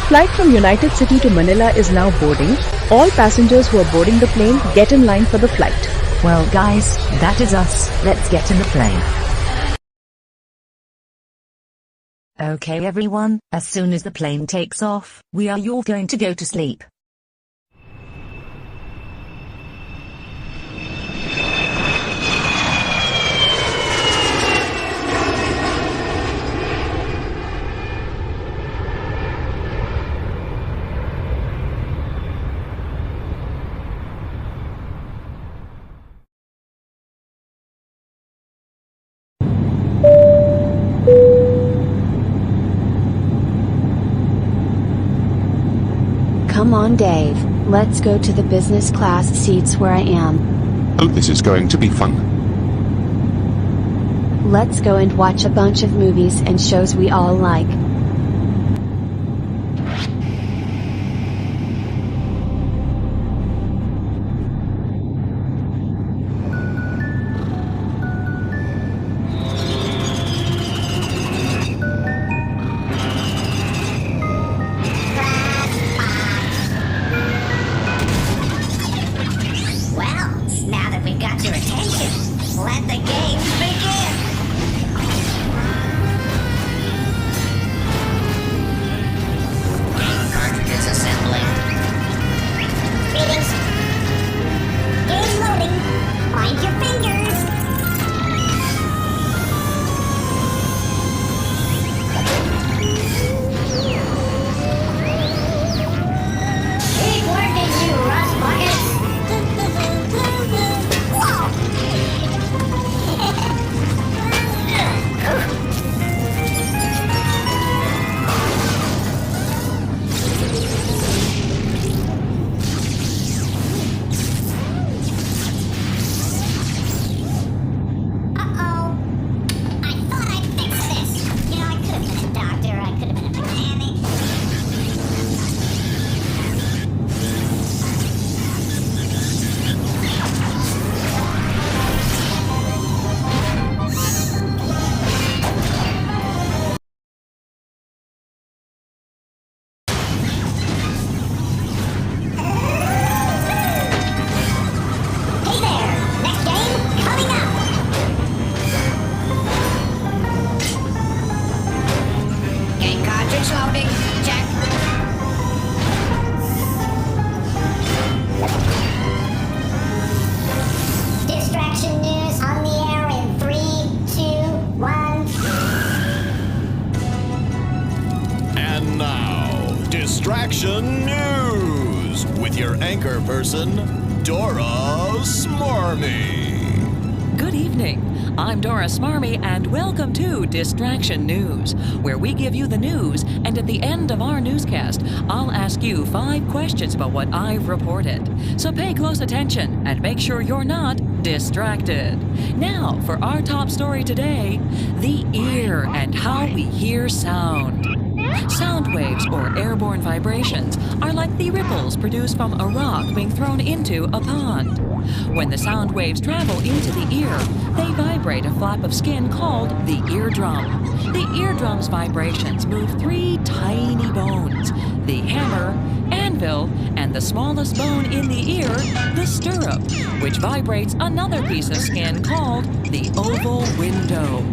flight from United City to Manila is now boarding. All passengers who are boarding the plane get in line for the flight. Well guys, that is us. Let's get in the plane. Okay everyone, as soon as the plane takes off, we are all going to go to sleep. Come on Dave, let's go to the business class seats where I am. Oh, this is going to be fun. Let's go and watch a bunch of movies and shows we all like. Distraction News with your anchor person, Dora Smarmy. Good evening. I'm Dora Smarmy and welcome to Distraction News, where we give you the news and at the end of our newscast, I'll ask you 5 questions about what I've reported. So pay close attention and make sure you're not distracted. Now, for our top story today, the ear and how we hear sound. Sound waves, or airborne vibrations, are like the ripples produced from a rock being thrown into a pond. When the sound waves travel into the ear, they vibrate a flap of skin called the eardrum. The eardrum's vibrations move 3 tiny bones, the hammer, anvil, and the smallest bone in the ear, the stirrup, which vibrates another piece of skin called the oval window.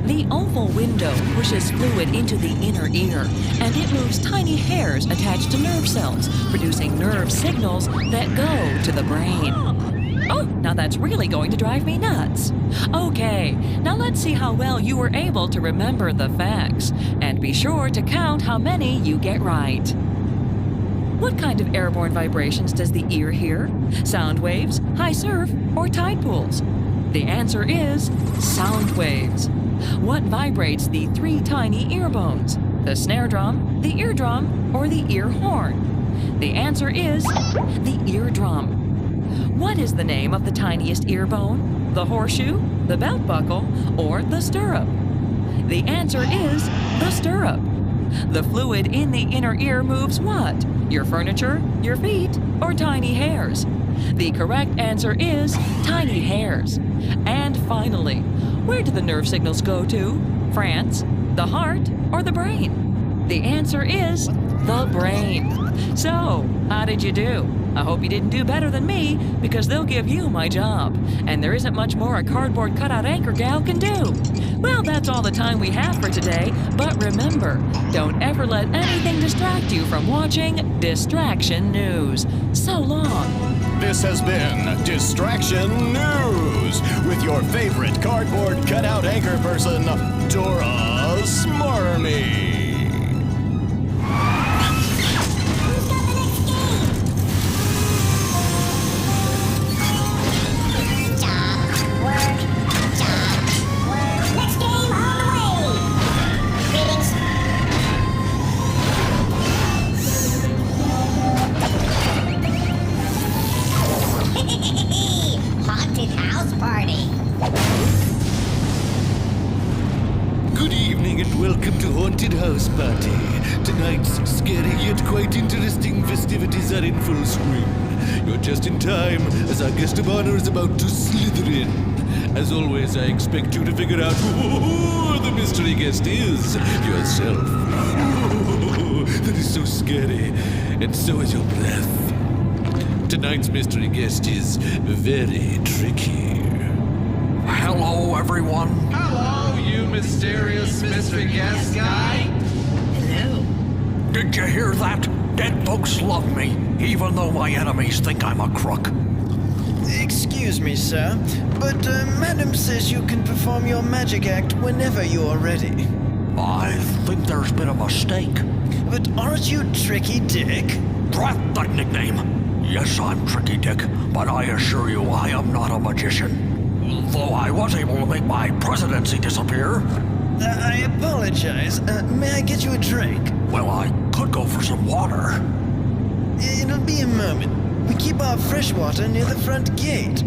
The oval window pushes fluid into the inner ear, and it moves tiny hairs attached to nerve cells, producing nerve signals that go to the brain. Oh, now that's really going to drive me nuts. Okay, now let's see how well you were able to remember the facts, and be sure to count how many you get right. What kind of airborne vibrations does the ear hear? Sound waves, high surf, or tide pools? The answer is sound waves. What vibrates the 3 tiny ear bones? The snare drum, the eardrum, or the ear horn? The answer is the eardrum. What is the name of the tiniest ear bone? The horseshoe, the belt buckle, or the stirrup? The answer is the stirrup. The fluid in the inner ear moves what? Your furniture, your feet, or tiny hairs? The correct answer is tiny hairs. And finally, where do the nerve signals go to? France, the heart, or the brain? The answer is the brain. So, how did you do? I hope you didn't do better than me, because they'll give you my job. And there isn't much more a cardboard cutout anchor gal can do. Well, that's all the time we have for today, but remember, don't ever let anything distract you from watching Distraction News. So long. This has been Distraction News with your favorite cardboard cutout anchor person, Dora Smarmy. Haunted house party. Good evening and welcome to Haunted House Party. Tonight's scary yet quite interesting festivities are in full swing. You're just in time as our guest of honor is about to slither in. As always, I expect you to figure out who the mystery guest is yourself. That is so scary, and so is your breath. Tonight's mystery guest is very tricky. Hello, everyone. Hello, you mysterious mystery guest guy. Hello. Did you hear that? Dead folks love me, even though my enemies think I'm a crook. Excuse me, sir, but Madam says you can perform your magic act whenever you are ready. I think there's been a mistake. But aren't you Tricky Dick? Drat that nickname. Yes, I'm Tricky Dick, but I assure you I am not a magician. Though I was able to make my presidency disappear. I apologize. May I get you a drink? Well, I could go for some water. It'll be a moment. We keep our fresh water near the front gate.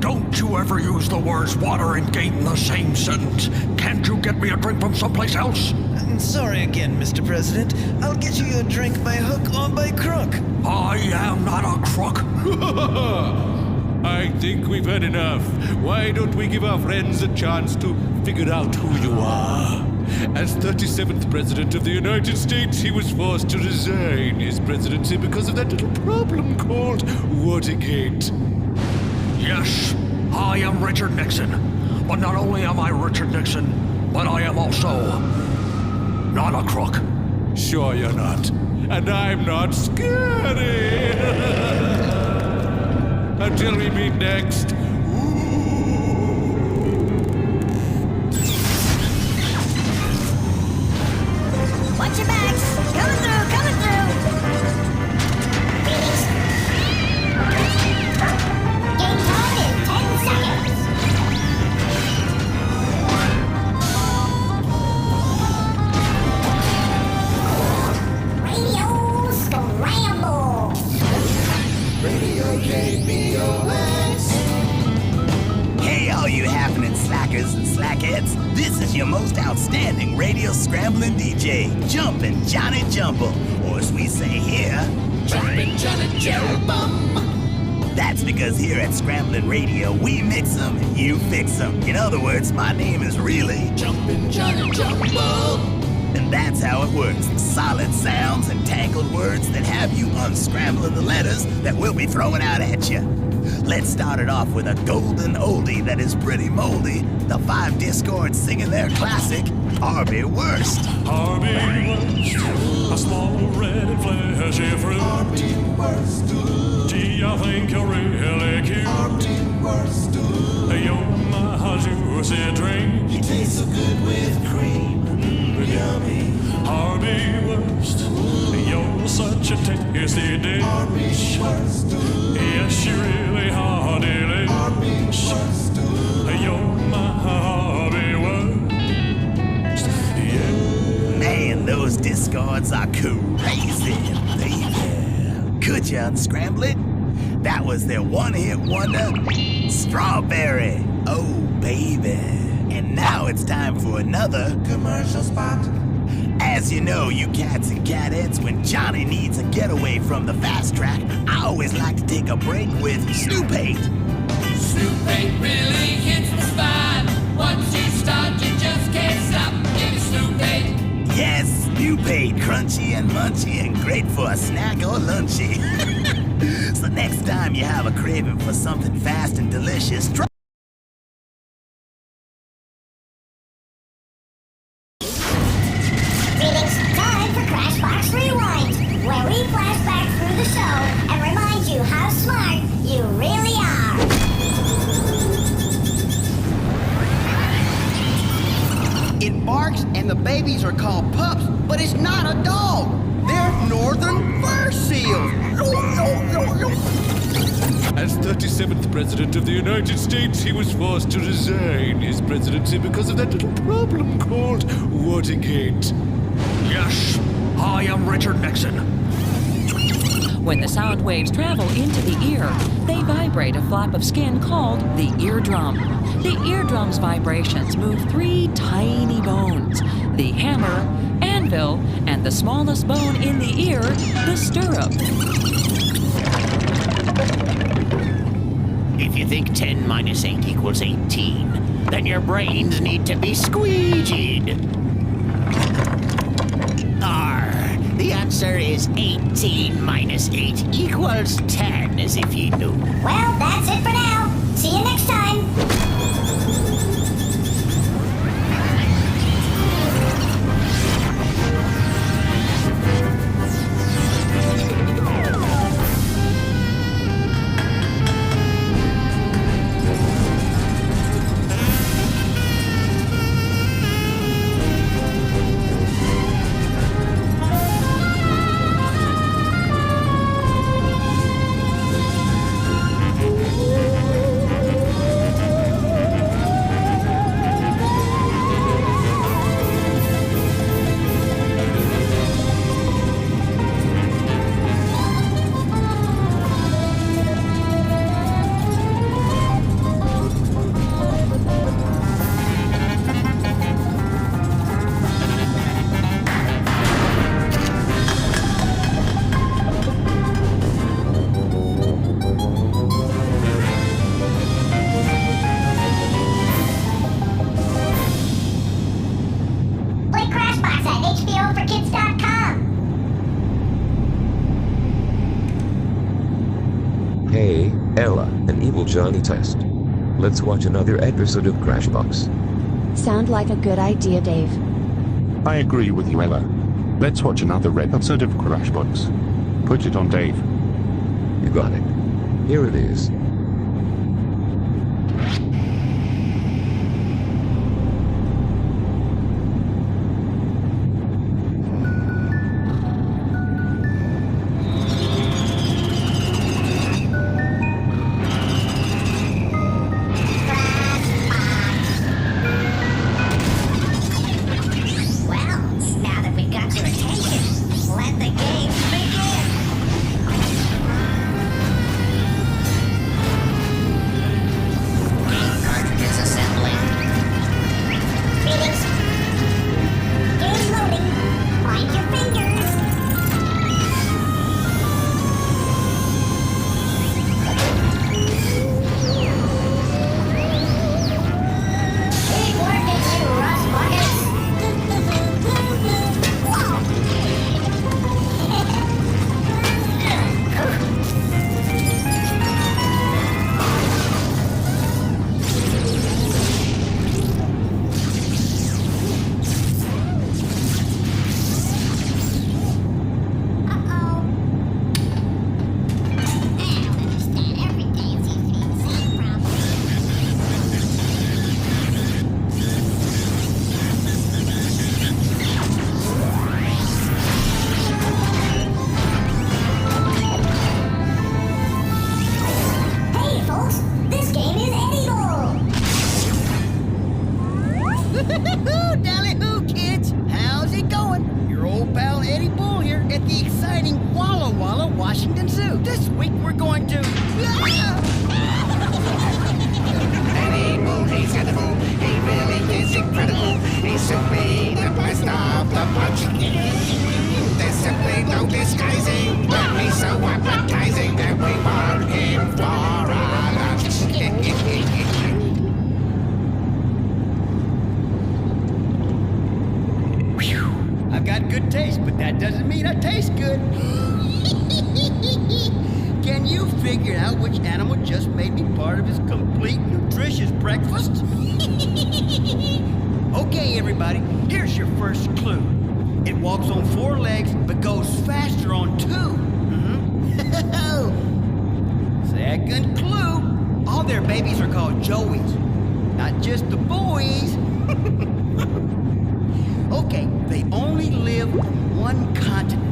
Don't you ever use the words water and gate in the same sentence. Can't you get me a drink from someplace else? Sorry again, Mr. President. I'll get you your drink by hook or by crook. I am not a crook. I think we've had enough. Why don't we give our friends a chance to figure out who you are? As 37th President of the United States, he was forced to resign his presidency because of that little problem called Watergate. Yes, I am Richard Nixon. But not only am I Richard Nixon, but I am also not a crook. Sure you're not. And I'm not scary. Until we meet next. Watch your backs. Coming through, coming through. Phoenix. Game time in 10 seconds. Radio Scramble. Radio KBOX. Hey, all you happening slackers and slackheads. This is your most outstanding radio scrambling DJ, Jumpin' Johnny Jumble, or as we say here, Jumpin' Johnny Jumble. That's because here at Scramblin' Radio, we mix 'em and you fix 'em. In other words, my name is really Jumpin' Johnny Jumble. And that's how it works. Solid sounds and tangled words that have you unscrambling the letters that we'll be throwing out at you. Let's start it off with a golden oldie that is pretty moldy. The 5 Discords singing their classic, Harvey Worst. Harvey Worst, a small red and fleshy fruit. Harvey Worst. Do you think you're really cute? Harvey Worst. You're my juicy drink. He tastes so good with cream. Yummy. Harvey Worst, you're such a tasty dish. Harvey Worst. Yes, you really are delish. Harvey Worst. You're my Harvey Worst. Yeah. Man, those Discords are crazy, baby. Could you unscramble it? That was their one-hit wonder, Strawberry. Oh, baby. And now it's time for another commercial spot. As you know, you cats and catheads, when Johnny needs a getaway from the fast track, I always like to take a break with Snoop 8. Snoop 8 really hits the spot. Once you start, you just can't stop. Give me Snoop 8. Yes, You paid crunchy and munchy and great for a snack or lunchy. So next time you have a craving for something fast and delicious, try Greetings, time for Crashbox Rewind, where we flash back through the show and remind you how smart you really are. It barks and the babies are called pups, but it's not a dog. They're northern fur seals. As 37th President of the United States, he was forced to resign his presidency because of that little problem called Watergate. Yes, I am Richard Nixon. When the sound waves travel into the ear, they vibrate a flap of skin called the eardrum. The eardrum's vibrations move 3 tiny bones: the hammer, anvil, and the smallest bone in the ear, the stirrup. If you think 10 minus 8 equals 18, then your brains need to be squeegeed. The answer is 18 minus 8 equals 10, as if you knew. Well, that's it for now. See you next time. Play Crashbox at HBOforkids.com. Hey, Ella, an evil Johnny test. Let's watch another episode of Crashbox. Sound like a good idea, Dave. I agree with you, Ella. Let's watch another episode of Crashbox. Put it on, Dave. You got it. Here it is. Well, now that we've got your attention, let the games begin. Cartridges assembling. Greetings. Game loading. Find your fingers. Keep working, you rust buckets. Hey folks, this game is edible. Dally-hoo, kids! How's it going? Your old pal Eddie Bull here at the exciting Walla Walla Washington Zoo. This week we're going to... Eddie Bull, he's edible. He really is incredible. He's simply the best of the bunch. There's simply no disguising that he's so appetizing that we want him for our lunch. I've got good taste, but that doesn't mean I taste good. Can you figure out which animal just made me part of his complete nutritious breakfast? Okay, everybody, here's your first clue. It walks on 4 legs, but goes faster on 2. Second clue. All their babies are called Joeys, not just the boys. Okay, they only live on one continent.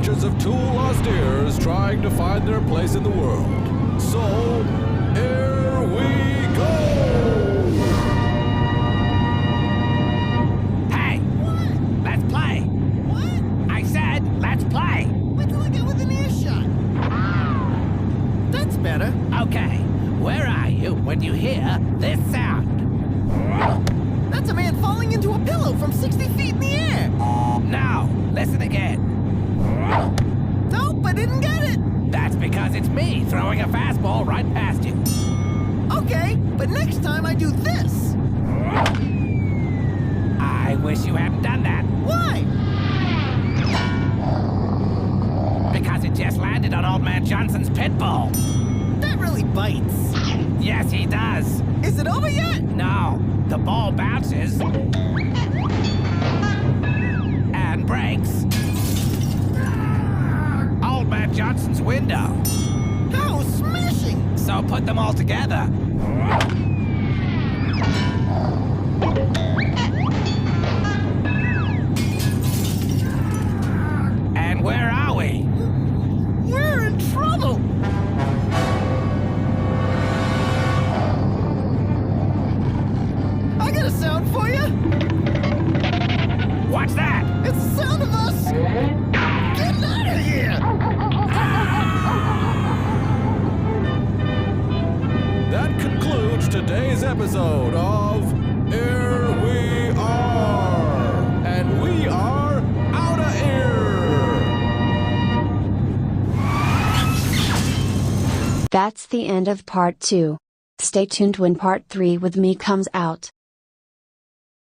Of 2 lost ears trying to find their place in the world. So, here we go! Hey! What? Let's play! What? I said, let's play! Wait till I get within earshot. That's better. Okay, where are you when you hear this sound? That's a man falling into a pillow from 60 feet in the air. Now, listen again. Nope, I didn't get it. That's because it's me throwing a fastball right past you. Okay, but next time I do this. I wish you hadn't done that. Why? Because it just landed on Old Man Johnson's pit bull. That really bites. Yes, he does. Is it over yet? No, the ball bounces and breaks Old Man Johnson's window. How smashing! So put them all together. And where are we? We're in trouble! I got a sound for you! What's that? It's the sound of us getting out of here! That concludes today's episode of Here We Are! And we are out of here! That's the end of part 2. Stay tuned when part 3 with me comes out.